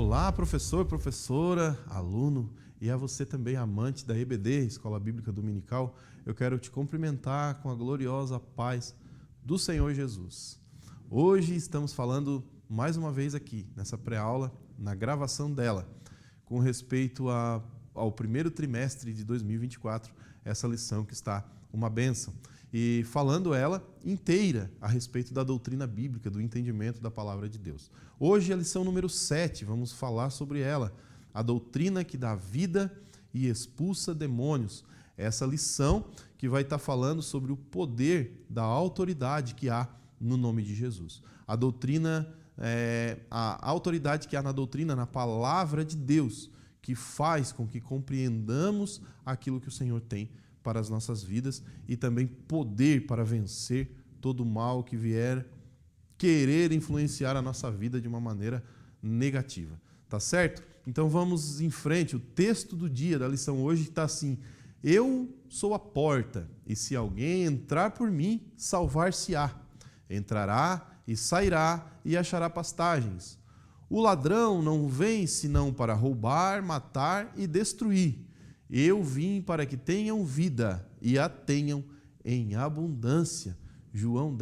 Olá, professor, professora, aluno e a você também, amante da EBD, Escola Bíblica Dominical. Eu quero te cumprimentar com a gloriosa paz do Senhor Jesus. Hoje estamos falando mais uma vez aqui, nessa pré-aula, na gravação dela, com respeito ao primeiro trimestre de 2024, essa lição que está uma bênção. E falando ela inteira a respeito da doutrina bíblica, do entendimento da palavra de Deus. Hoje a lição número 7, vamos falar sobre ela, a doutrina que dá vida e expulsa demônios. Essa lição que vai estar falando sobre o poder da autoridade que há no nome de Jesus. A doutrina, a autoridade que há na doutrina, na palavra de Deus, que faz com que compreendamos aquilo que o Senhor tem para as nossas vidas e também poder para vencer todo o mal que vier querer influenciar a nossa vida de uma maneira negativa. Tá certo? Então vamos em frente. O texto do dia da lição hoje está assim: eu sou a porta, e se alguém entrar por mim, salvar-se-á. Entrará e sairá e achará pastagens. O ladrão não vem senão para roubar, matar e destruir. Eu vim para que tenham vida e a tenham em abundância. João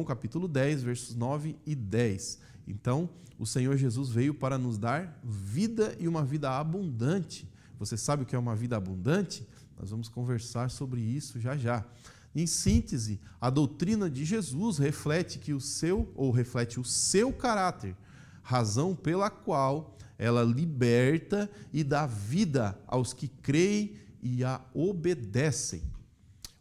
capítulo 10, versos 9 e 10. Então, o Senhor Jesus veio para nos dar vida e uma vida abundante. Você sabe o que é uma vida abundante? Nós vamos conversar sobre isso já já. Em síntese, a doutrina de Jesus reflete o seu caráter, razão pela qual ela liberta e dá vida aos que creem e a obedecem.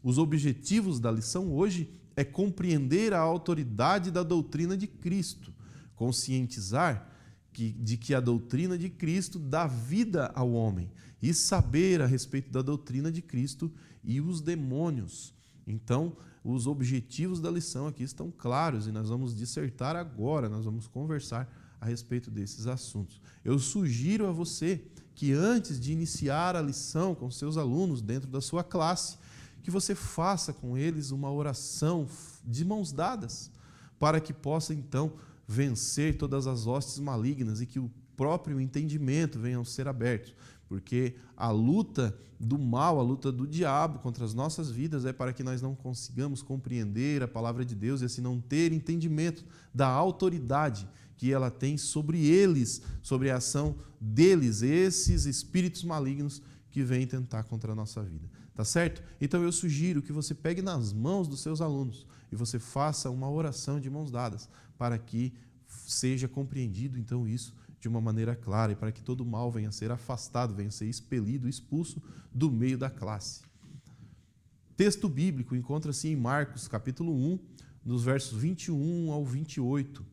Os objetivos da lição hoje é compreender a autoridade da doutrina de Cristo, conscientizar de que a doutrina de Cristo dá vida ao homem e saber a respeito da doutrina de Cristo e os demônios. Então, os objetivos da lição aqui estão claros e nós vamos dissertar agora, nós vamos conversar a respeito desses assuntos. Eu sugiro a você que antes de iniciar a lição com seus alunos dentro da sua classe, que você faça com eles uma oração de mãos dadas, para que possa então vencer todas as hostes malignas e que o próprio entendimento venha a ser aberto. Porque a luta do mal, a luta do diabo contra as nossas vidas é para que nós não consigamos compreender a palavra de Deus e assim não ter entendimento da autoridade que ela tem sobre eles, sobre a ação deles, esses espíritos malignos que vêm tentar contra a nossa vida. Tá certo? Então eu sugiro que você pegue nas mãos dos seus alunos e você faça uma oração de mãos dadas para que seja compreendido então isso de uma maneira clara e para que todo mal venha a ser afastado, venha a ser expelido, expulso do meio da classe. Texto bíblico encontra-se em Marcos, capítulo 1, nos versos 21 ao 28.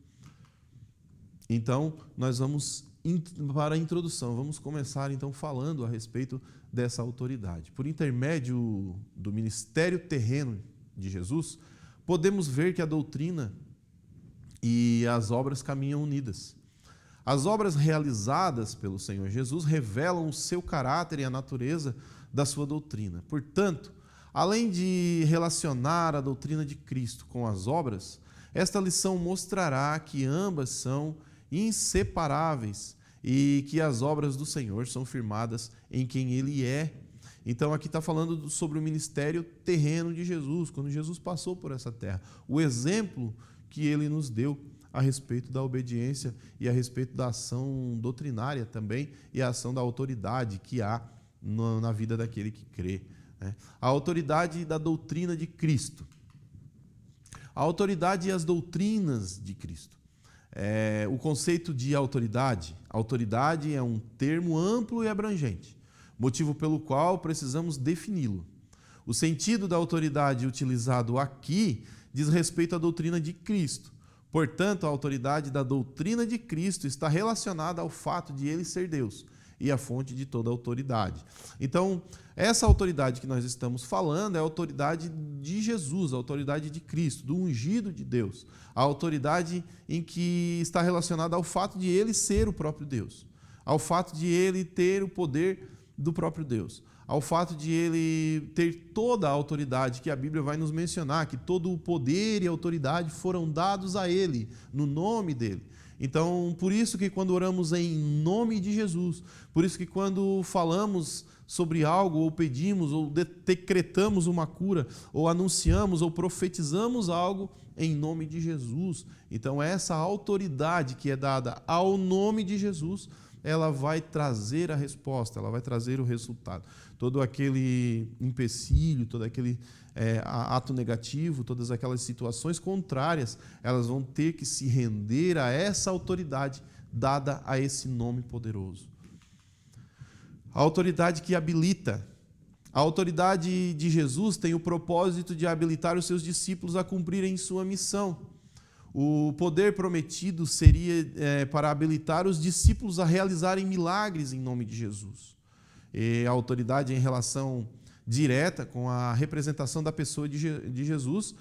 Então, nós vamos, para a introdução, vamos começar então falando a respeito dessa autoridade. Por intermédio do ministério terreno de Jesus, podemos ver que a doutrina e as obras caminham unidas. As obras realizadas pelo Senhor Jesus revelam o seu caráter e a natureza da sua doutrina. Portanto, além de relacionar a doutrina de Cristo com as obras, esta lição mostrará que ambas são inseparáveis e que as obras do Senhor são firmadas em quem Ele é. Então aqui está falando sobre o ministério terreno de Jesus, quando Jesus passou por essa terra. O exemplo que Ele nos deu a respeito da obediência e a respeito da ação doutrinária também e a ação da autoridade que há na vida daquele que crê. Né? A autoridade da doutrina de Cristo. A autoridade e as doutrinas de Cristo. O conceito de autoridade. Autoridade é um termo amplo e abrangente, motivo pelo qual precisamos defini-lo. O sentido da autoridade utilizado aqui diz respeito à doutrina de Cristo. Portanto, a autoridade da doutrina de Cristo está relacionada ao fato de Ele ser Deus e a fonte de toda autoridade. Então, essa autoridade que nós estamos falando é a autoridade de Jesus, a autoridade de Cristo, do ungido de Deus. A autoridade em que está relacionada ao fato de Ele ser o próprio Deus, ao fato de Ele ter o poder do próprio Deus, ao fato de Ele ter toda a autoridade que a Bíblia vai nos mencionar, que todo o poder e autoridade foram dados a Ele, no nome dEle. Então, por isso que quando oramos em nome de Jesus, por isso que quando falamos sobre algo, ou pedimos, ou decretamos uma cura, ou anunciamos, ou profetizamos algo em nome de Jesus. Então, essa autoridade que é dada ao nome de Jesus, ela vai trazer a resposta, ela vai trazer o resultado. Todo aquele empecilho, todo aquele ato negativo, todas aquelas situações contrárias, elas vão ter que se render a essa autoridade dada a esse nome poderoso. A autoridade que habilita. A autoridade de Jesus tem o propósito de habilitar os seus discípulos a cumprirem sua missão. O poder prometido seria para habilitar os discípulos a realizarem milagres em nome de Jesus. E a autoridade em relação direta com a representação da pessoa de Jesus,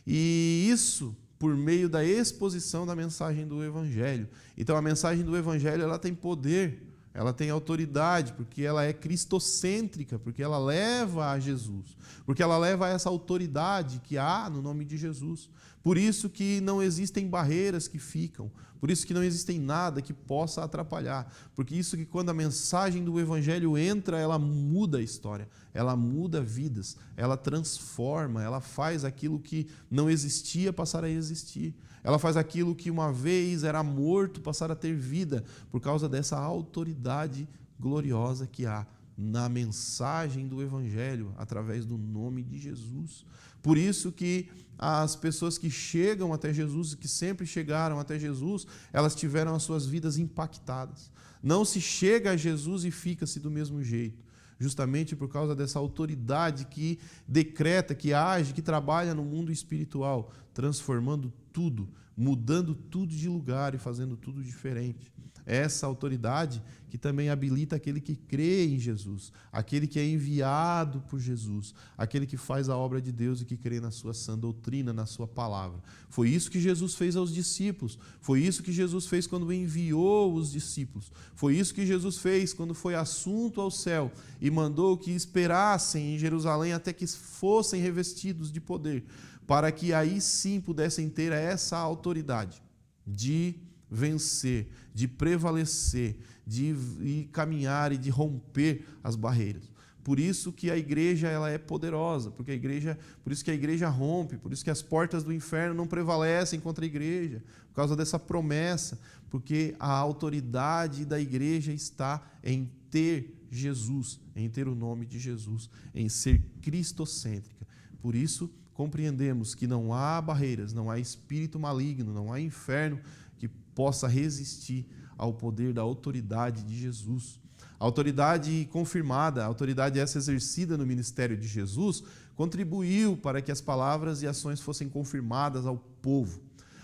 e isso por meio da exposição da mensagem do Evangelho. Então, a mensagem do Evangelho ela tem poder, ela tem autoridade, porque ela é cristocêntrica, porque ela leva a Jesus, porque ela leva a essa autoridade que há no nome de Jesus. Por isso que não existem barreiras que ficam, por isso que não existem nada que possa atrapalhar, porque isso que quando a mensagem do Evangelho entra, ela muda a história, ela muda vidas, ela transforma, ela faz aquilo que não existia passar a existir. Ela faz aquilo que uma vez era morto passar a ter vida, por causa dessa autoridade gloriosa que há na mensagem do Evangelho, através do nome de Jesus. Por isso que as pessoas que chegam até Jesus, que sempre chegaram até Jesus, elas tiveram as suas vidas impactadas. Não se chega a Jesus e fica-se do mesmo jeito, justamente por causa dessa autoridade que decreta, que age, que trabalha no mundo espiritual, transformando tudo, mudando tudo de lugar e fazendo tudo diferente. Essa autoridade que também habilita aquele que crê em Jesus, aquele que é enviado por Jesus, aquele que faz a obra de Deus e que crê na sua sã doutrina, na sua palavra. Foi isso que Jesus fez aos discípulos, foi isso que Jesus fez quando enviou os discípulos, foi isso que Jesus fez quando foi assunto ao céu e mandou que esperassem em Jerusalém até que fossem revestidos de poder, para que aí sim pudessem ter essa autoridade de vencer, de prevalecer, de caminhar e de romper as barreiras. Por isso que a igreja ela é poderosa, por isso que a igreja rompe, por isso que as portas do inferno não prevalecem contra a igreja, por causa dessa promessa, porque a autoridade da igreja está em ter Jesus, em ter o nome de Jesus, em ser cristocêntrica. Por isso, compreendemos que não há barreiras, não há espírito maligno, não há inferno que possa resistir ao poder da autoridade de Jesus. A autoridade confirmada, a autoridade essa exercida no ministério de Jesus, contribuiu para que as palavras e ações fossem confirmadas ao povo.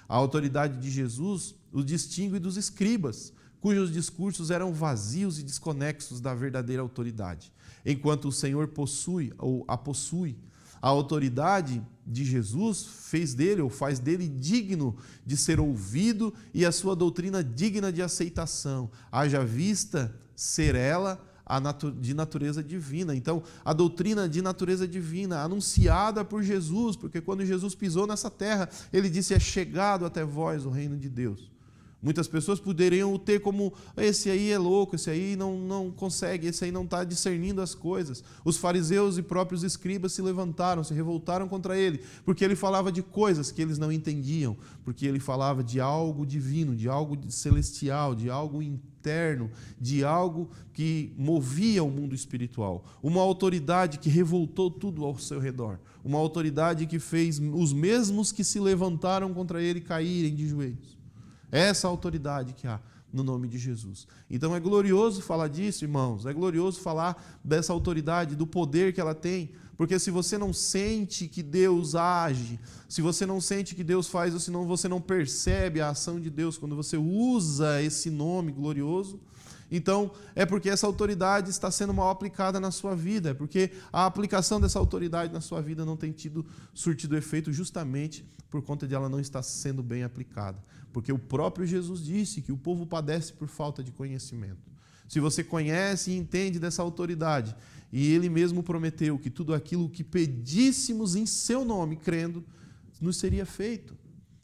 A autoridade de Jesus o distingue dos escribas, cujos discursos eram vazios e desconexos da verdadeira autoridade, enquanto o Senhor possui ou a possui. A autoridade de Jesus fez dele ou faz dele digno de ser ouvido e a sua doutrina digna de aceitação, haja vista ser ela de natureza divina. Então, a doutrina de natureza divina, anunciada por Jesus, porque quando Jesus pisou nessa terra, ele disse: é chegado até vós o reino de Deus. Muitas pessoas poderiam ter como: esse aí é louco, esse aí não consegue, esse aí não está discernindo as coisas. Os fariseus e próprios escribas se levantaram, se revoltaram contra ele, porque ele falava de coisas que eles não entendiam, porque ele falava de algo divino, de algo celestial, de algo interno, de algo que movia o mundo espiritual. Uma autoridade que revoltou tudo ao seu redor. Uma autoridade que fez os mesmos que se levantaram contra ele caírem de joelhos. Essa autoridade que há no nome de Jesus. Então é glorioso falar disso, irmãos, é glorioso falar dessa autoridade, do poder que ela tem, porque se você não sente que Deus age, se você não sente que Deus faz, ou se não, você não percebe a ação de Deus quando você usa esse nome glorioso, então é porque essa autoridade está sendo mal aplicada na sua vida, é porque a aplicação dessa autoridade na sua vida não tem surtido efeito justamente por conta de ela não estar sendo bem aplicada. Porque o próprio Jesus disse que o povo padece por falta de conhecimento. Se você conhece e entende dessa autoridade, e ele mesmo prometeu que tudo aquilo que pedíssemos em seu nome, crendo, nos seria feito,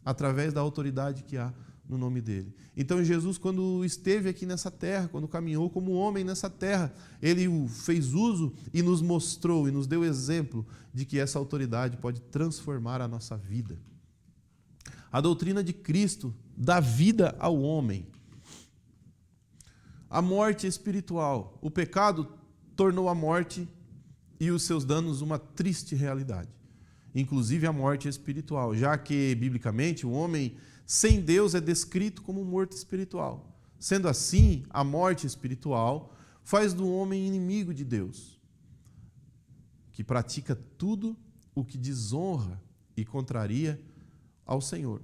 através da autoridade que há no nome dele. Então Jesus, quando esteve aqui nessa terra, quando caminhou como homem nessa terra, ele fez uso e nos mostrou e nos deu exemplo de que essa autoridade pode transformar a nossa vida. A doutrina de Cristo dá vida ao homem. A morte espiritual. O pecado tornou a morte e os seus danos uma triste realidade. Inclusive a morte espiritual, já que, biblicamente, o homem sem Deus é descrito como morto espiritual. Sendo assim, a morte espiritual faz do homem inimigo de Deus, que pratica tudo o que desonra e contraria ao Senhor.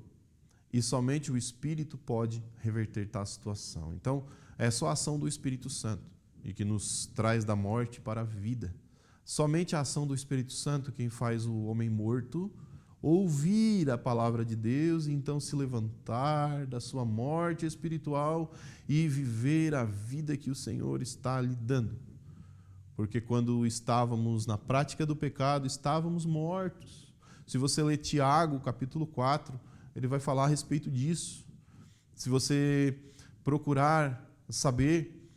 E somente o Espírito pode reverter tal situação. Então, é só a ação do Espírito Santo e que nos traz da morte para a vida. Somente a ação do Espírito Santo quem faz o homem morto ouvir a palavra de Deus e então se levantar da sua morte espiritual e viver a vida que o Senhor está lhe dando. Porque quando estávamos na prática do pecado, estávamos mortos. Se você ler Tiago, capítulo 4, ele vai falar a respeito disso. Se você procurar saber,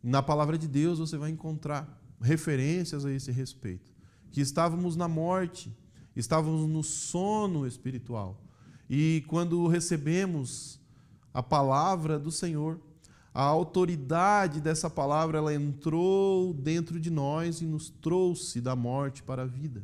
na palavra de Deus você vai encontrar referências a esse respeito. Que estávamos na morte, estávamos no sono espiritual. E quando recebemos a palavra do Senhor, a autoridade dessa palavra, ela entrou dentro de nós e nos trouxe da morte para a vida.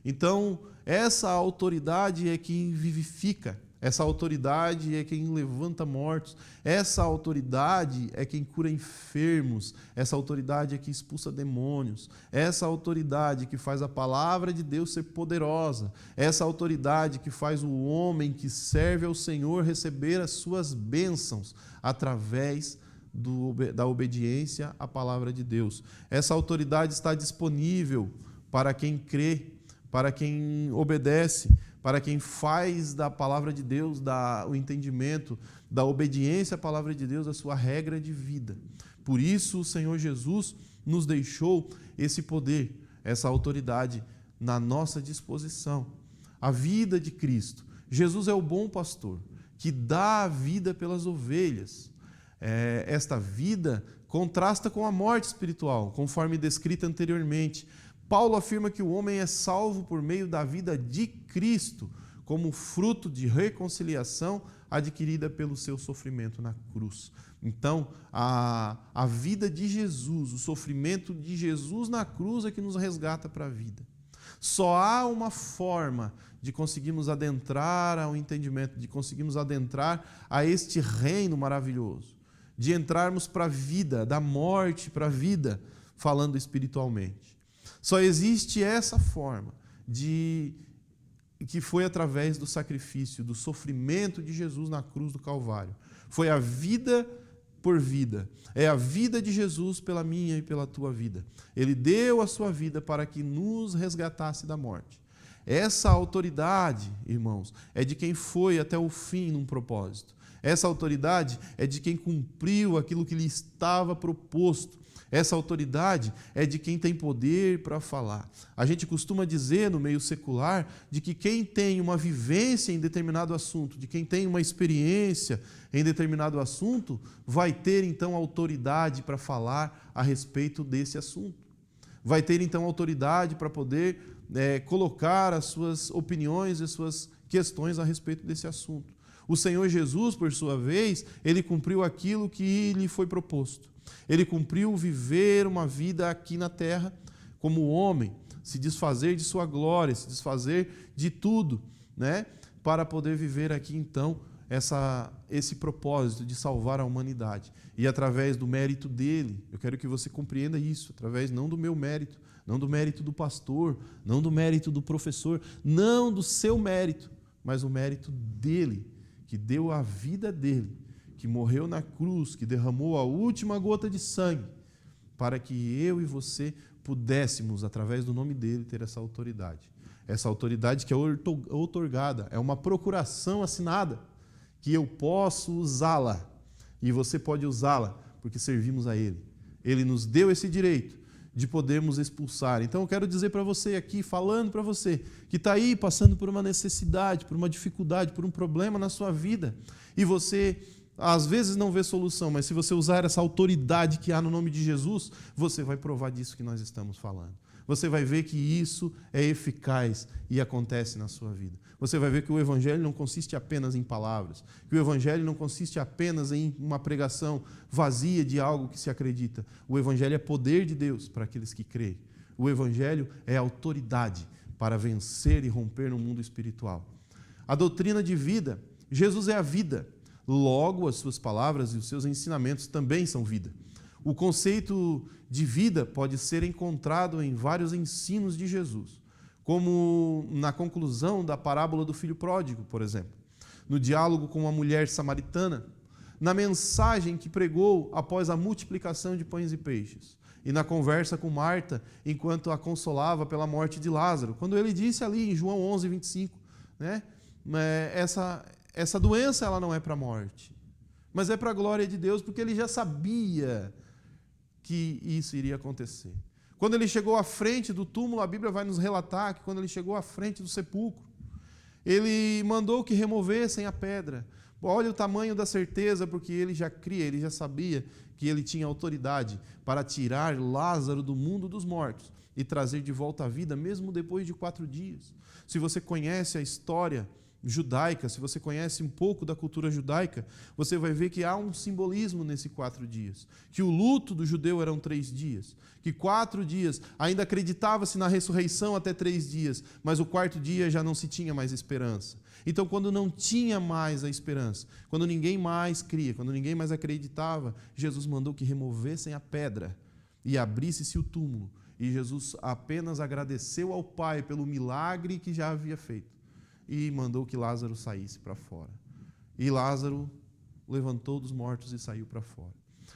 Então, essa autoridade é quem vivifica, essa autoridade é quem levanta mortos, essa autoridade é quem cura enfermos, essa autoridade é que expulsa demônios, essa autoridade que faz a palavra de Deus ser poderosa, essa autoridade que faz o homem que serve ao Senhor receber as suas bênçãos através da obediência à palavra de Deus. Essa autoridade está disponível para quem crê, para quem obedece, para quem faz da palavra de Deus, o entendimento, da obediência à palavra de Deus, a sua regra de vida. Por isso o Senhor Jesus nos deixou esse poder, essa autoridade na nossa disposição. A vida de Cristo. Jesus é o bom pastor, que dá a vida pelas ovelhas. Esta vida contrasta com a morte espiritual, conforme descrita anteriormente. Paulo afirma que o homem é salvo por meio da vida de Cristo, como fruto de reconciliação adquirida pelo seu sofrimento na cruz. Então, a vida de Jesus, o sofrimento de Jesus na cruz é que nos resgata para a vida. Só há uma forma de conseguirmos adentrar ao entendimento, de conseguirmos adentrar a este reino maravilhoso, de entrarmos para a vida, da morte para a vida, falando espiritualmente. Só existe essa forma que foi através do sacrifício, do sofrimento de Jesus na cruz do Calvário. Foi a vida por vida. É a vida de Jesus pela minha e pela tua vida. Ele deu a sua vida para que nos resgatasse da morte. Essa autoridade, irmãos, é de quem foi até o fim num propósito. Essa autoridade é de quem cumpriu aquilo que lhe estava proposto. Essa autoridade é de quem tem poder para falar. A gente costuma dizer no meio secular de que quem tem uma vivência em determinado assunto, de quem tem uma experiência em determinado assunto, vai ter então autoridade para falar a respeito desse assunto. Vai ter então autoridade para poder colocar as suas opiniões e as suas questões a respeito desse assunto. O Senhor Jesus, por sua vez, ele cumpriu aquilo que lhe foi proposto. Ele cumpriu viver uma vida aqui na terra como homem, se desfazer de sua glória, se desfazer de tudo, né? Para poder viver aqui então esse propósito de salvar a humanidade. E através do mérito dele, eu quero que você compreenda isso, através não do meu mérito, não do mérito do pastor, não do mérito do professor, não do seu mérito, mas o mérito dele, que deu a vida dele, que morreu na cruz, que derramou a última gota de sangue, para que eu e você pudéssemos, através do nome dele, ter essa autoridade. Essa autoridade que é outorgada, é uma procuração assinada, que eu posso usá-la, e você pode usá-la, porque servimos a ele. Ele nos deu esse direito de podermos expulsar. Então eu quero dizer para você aqui, falando para você, que está aí passando por uma necessidade, por uma dificuldade, por um problema na sua vida, e você às vezes não vê solução, mas se você usar essa autoridade que há no nome de Jesus, você vai provar disso que nós estamos falando. Você vai ver que isso é eficaz e acontece na sua vida. Você vai ver que o Evangelho não consiste apenas em palavras, que o Evangelho não consiste apenas em uma pregação vazia de algo que se acredita. O Evangelho é poder de Deus para aqueles que creem. O Evangelho é autoridade para vencer e romper no mundo espiritual. A doutrina de vida, Jesus é a vida. Logo, as suas palavras e os seus ensinamentos também são vida. O conceito de vida pode ser encontrado em vários ensinos de Jesus, como na conclusão da parábola do filho pródigo, por exemplo, no diálogo com a mulher samaritana, na mensagem que pregou após a multiplicação de pães e peixes, e na conversa com Marta, enquanto a consolava pela morte de Lázaro, quando ele disse ali em João 11, 25, né, essa doença ela não é para a morte, mas é para a glória de Deus, porque ele já sabia que isso iria acontecer. Quando ele chegou à frente do túmulo, a Bíblia vai nos relatar que quando ele chegou à frente do sepulcro, ele mandou que removessem a pedra. Olha o tamanho da certeza, porque ele já cria, ele já sabia que ele tinha autoridade para tirar Lázaro do mundo dos mortos e trazer de volta à vida, mesmo depois de 4 dias. Se você conhece a história judaica, se você conhece um pouco da cultura judaica, você vai ver que há um simbolismo nesses 4 dias. Que o luto do judeu eram 3 dias. Que 4 dias, ainda acreditava-se na ressurreição até 3 dias, mas o 4º dia já não se tinha mais esperança. Então, quando não tinha mais a esperança, quando ninguém mais cria, quando ninguém mais acreditava, Jesus mandou que removessem a pedra e abrisse-se o túmulo. E Jesus apenas agradeceu ao Pai pelo milagre que já havia feito. E mandou que Lázaro saísse para fora. E Lázaro levantou dos mortos e saiu para fora.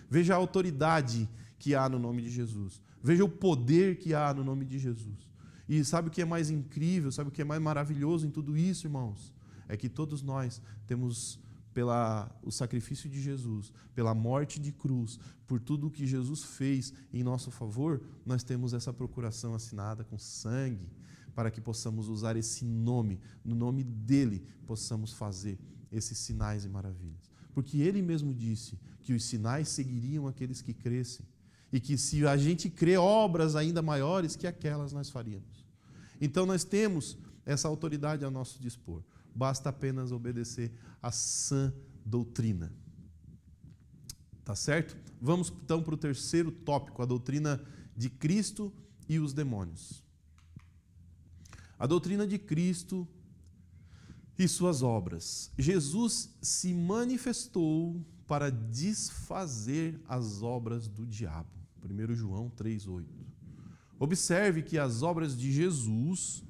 Veja a autoridade que há no nome de Jesus. Veja o poder que há no nome de Jesus. E sabe o que é mais incrível, sabe o que é mais maravilhoso em tudo isso, irmãos? É que todos nós temos, o sacrifício de Jesus, pela morte de cruz, por tudo o que Jesus fez em nosso favor, nós temos essa procuração assinada com sangue, para que possamos usar esse nome, no nome dele, possamos fazer esses sinais e maravilhas. Porque ele mesmo disse que os sinais seguiriam aqueles que crescem, e que se a gente crê, obras ainda maiores que aquelas nós faríamos. Então nós temos essa autoridade ao nosso dispor. Basta apenas obedecer à sã doutrina. Tá certo? Vamos então para o 3º tópico, a doutrina de Cristo e os demônios. A doutrina de Cristo e suas obras. Jesus se manifestou para desfazer as obras do diabo. 1 João 3,8. Observe que as obras de Jesus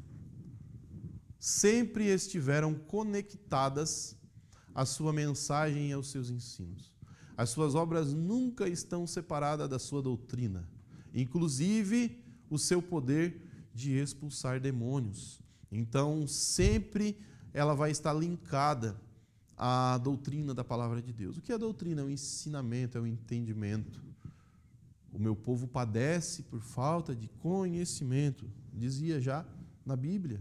sempre estiveram conectadas à sua mensagem e aos seus ensinos. As suas obras nunca estão separadas da sua doutrina, inclusive o seu poder de expulsar demônios. Então, sempre ela vai estar linkada à doutrina da palavra de Deus. O que é a doutrina? É o ensinamento, é o entendimento. O meu povo padece por falta de conhecimento, dizia já na Bíblia.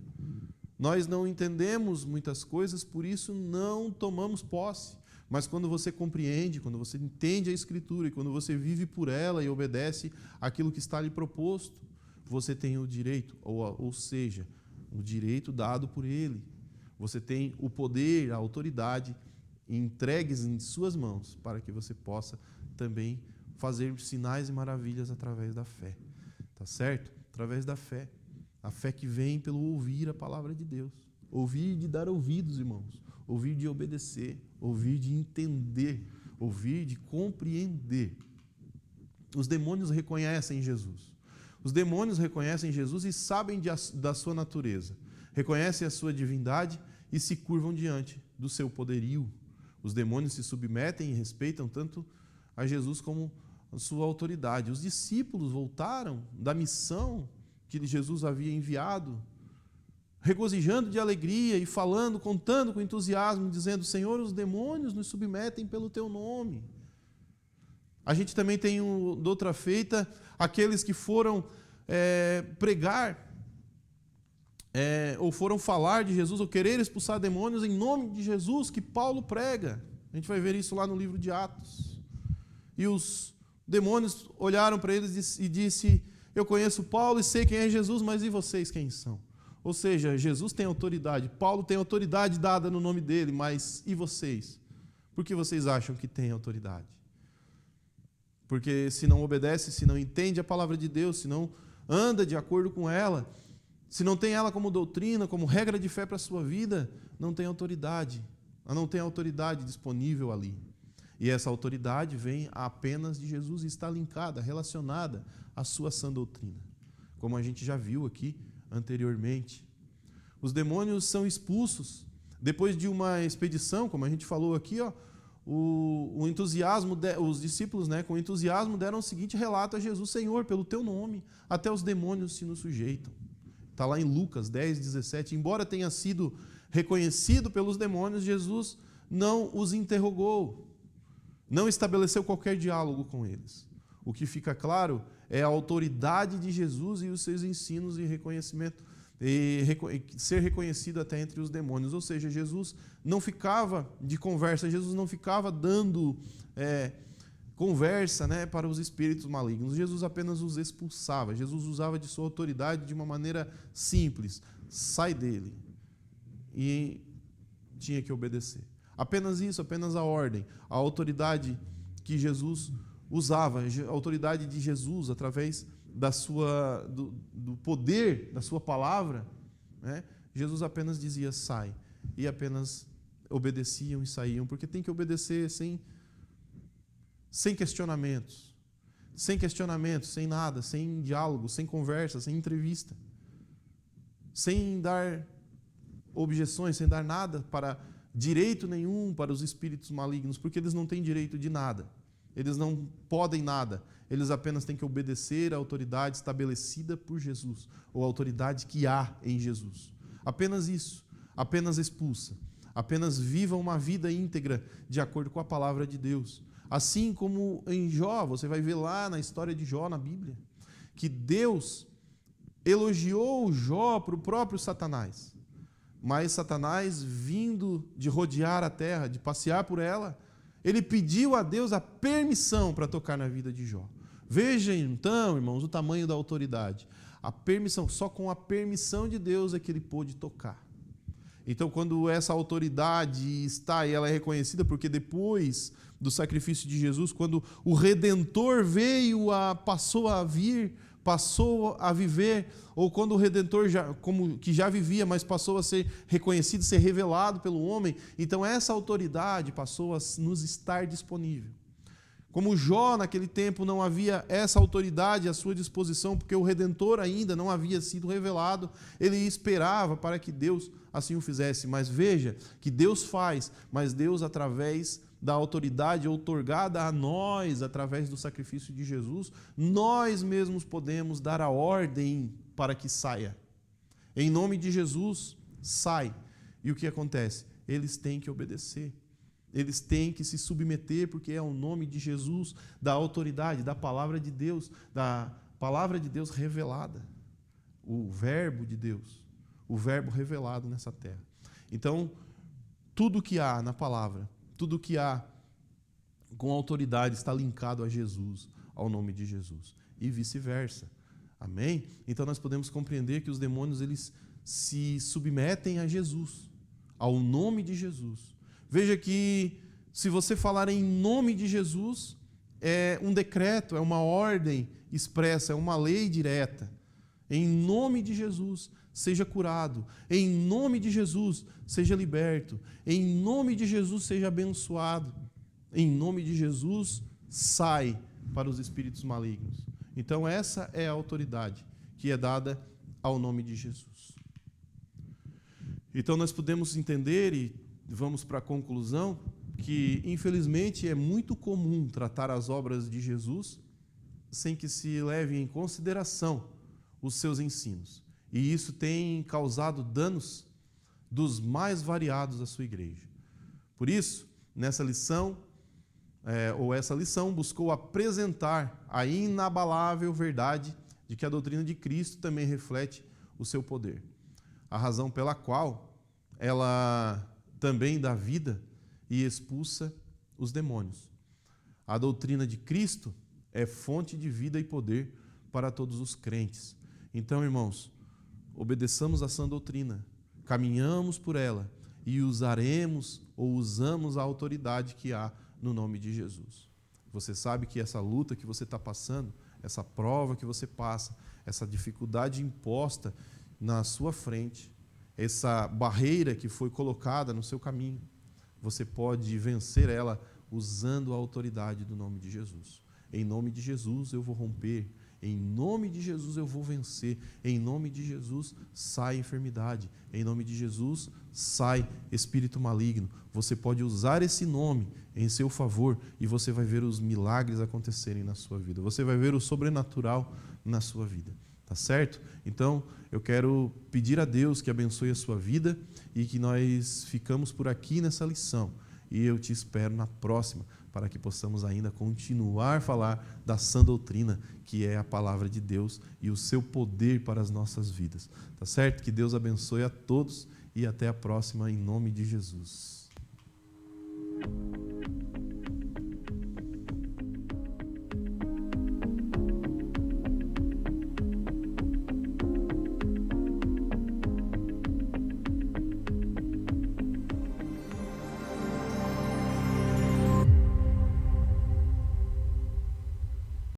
Nós não entendemos muitas coisas, por isso não tomamos posse. Mas quando você compreende, quando você entende a Escritura e quando você vive por ela e obedece aquilo que está lhe proposto, você tem o direito, ou seja, o direito dado por ele. Você tem o poder, a autoridade entregues em suas mãos para que você possa também fazer sinais e maravilhas através da fé. Tá certo? Através da fé. A fé que vem pelo ouvir a palavra de Deus. Ouvir de dar ouvidos, irmãos. Ouvir de obedecer. Ouvir de entender. Ouvir de compreender. Os demônios reconhecem Jesus. Os demônios reconhecem Jesus e sabem da sua natureza. Reconhecem a sua divindade e se curvam diante do seu poderio. Os demônios se submetem e respeitam tanto a Jesus como a sua autoridade. Os discípulos voltaram da missão que Jesus havia enviado, regozijando de alegria e falando, contando com entusiasmo, dizendo: Senhor, os demônios nos submetem pelo teu nome. A gente também tem de outra feita aqueles que foram pregar ou foram falar de Jesus ou querer expulsar demônios em nome de Jesus, que Paulo prega. A gente vai ver isso lá no livro de Atos. E os demônios olharam para eles e disse: eu conheço Paulo e sei quem é Jesus, mas e vocês quem são? Ou seja, Jesus tem autoridade, Paulo tem autoridade dada no nome dele, mas e vocês? Por que vocês acham que tem autoridade? Porque se não obedece, se não entende a palavra de Deus, se não anda de acordo com ela, se não tem ela como doutrina, como regra de fé para a sua vida, não tem autoridade. Não tem autoridade disponível ali. E essa autoridade vem apenas de Jesus e está linkada, relacionada à sua sã doutrina. Como a gente já viu aqui anteriormente. Os demônios são expulsos depois de uma expedição, como a gente falou aqui, o entusiasmo, os discípulos, com entusiasmo deram o seguinte relato a Jesus: Senhor, pelo teu nome, até os demônios se nos sujeitam. Está lá em Lucas 10, 17. Embora tenha sido reconhecido pelos demônios, Jesus não os interrogou, não estabeleceu qualquer diálogo com eles. O que fica claro é a autoridade de Jesus e os seus ensinos e reconhecimento, e ser reconhecido até entre os demônios. Ou seja, Jesus não ficava de conversa, Jesus não ficava dando conversa para os espíritos malignos. Jesus apenas os expulsava. Jesus usava de sua autoridade de uma maneira simples: sai dele. E tinha que obedecer. Apenas isso, apenas a ordem, a autoridade que Jesus usava, a autoridade de Jesus através do poder da sua palavra, Jesus apenas dizia: sai, e apenas obedeciam e saíam, porque tem que obedecer sem questionamentos, sem nada, sem diálogo, sem conversa, sem entrevista, sem dar objeções, sem dar nada para direito nenhum para os espíritos malignos, porque eles não têm direito de nada, eles não podem nada, eles apenas têm que obedecer à autoridade estabelecida por Jesus, ou a autoridade que há em Jesus. Apenas isso, apenas expulsa, apenas viva uma vida íntegra de acordo com a palavra de Deus. Assim como em Jó, você vai ver lá na história de Jó na Bíblia, que Deus elogiou Jó para o próprio Satanás. Mas Satanás, vindo de rodear a terra, de passear por ela, ele pediu a Deus a permissão para tocar na vida de Jó. Veja então, irmãos, o tamanho da autoridade. A permissão, só com a permissão de Deus é que ele pôde tocar. Então, quando essa autoridade está e ela é reconhecida, porque depois do sacrifício de Jesus, quando o Redentor passou a viver, ou quando o Redentor já vivia, mas passou a ser reconhecido, ser revelado pelo homem, então essa autoridade passou a nos estar disponível. Como Jó, naquele tempo, não havia essa autoridade à sua disposição, porque o Redentor ainda não havia sido revelado, ele esperava para que Deus assim o fizesse. Mas veja que Deus faz, mas Deus, através da autoridade outorgada a nós, através do sacrifício de Jesus, nós mesmos podemos dar a ordem para que saia. Em nome de Jesus, sai. E o que acontece? Eles têm que obedecer. Eles têm que se submeter, porque é o nome de Jesus, da autoridade, da palavra de Deus revelada. O verbo de Deus, o verbo revelado nessa terra. Então, tudo que há na palavra, tudo que há com autoridade está linkado a Jesus, ao nome de Jesus. E vice-versa. Amém? Então nós podemos compreender que os demônios eles se submetem a Jesus, ao nome de Jesus. Veja que se você falar em nome de Jesus, é um decreto, é uma ordem expressa, é uma lei direta. Em nome de Jesus, seja curado. Em nome de Jesus, seja liberto. Em nome de Jesus, seja abençoado. Em nome de Jesus, sai para os espíritos malignos. Então essa é a autoridade que é dada ao nome de Jesus. Então nós podemos entender, e vamos para a conclusão, que infelizmente é muito comum tratar as obras de Jesus sem que se leve em consideração os seus ensinos. E isso tem causado danos dos mais variados à sua igreja. Por isso, nessa lição, ou essa lição buscou apresentar a inabalável verdade de que a doutrina de Cristo também reflete o seu poder. A razão pela qual ela também dá vida e expulsa os demônios. A doutrina de Cristo é fonte de vida e poder para todos os crentes. Então, irmãos, obedeçamos a sã doutrina, caminhamos por ela e usaremos ou usamos a autoridade que há no nome de Jesus. Você sabe que essa luta que você está passando, essa prova que você passa, essa dificuldade imposta na sua frente, essa barreira que foi colocada no seu caminho, você pode vencer ela usando a autoridade do nome de Jesus. Em nome de Jesus eu vou romper, em nome de Jesus eu vou vencer, em nome de Jesus sai enfermidade, em nome de Jesus sai espírito maligno. Você pode usar esse nome em seu favor e você vai ver os milagres acontecerem na sua vida. Você vai ver o sobrenatural na sua vida. Tá certo? Então, eu quero pedir a Deus que abençoe a sua vida e que nós ficamos por aqui nessa lição. E eu te espero na próxima, para que possamos ainda continuar a falar da sã doutrina, que é a palavra de Deus e o seu poder para as nossas vidas. Tá certo? Que Deus abençoe a todos e até a próxima, em nome de Jesus.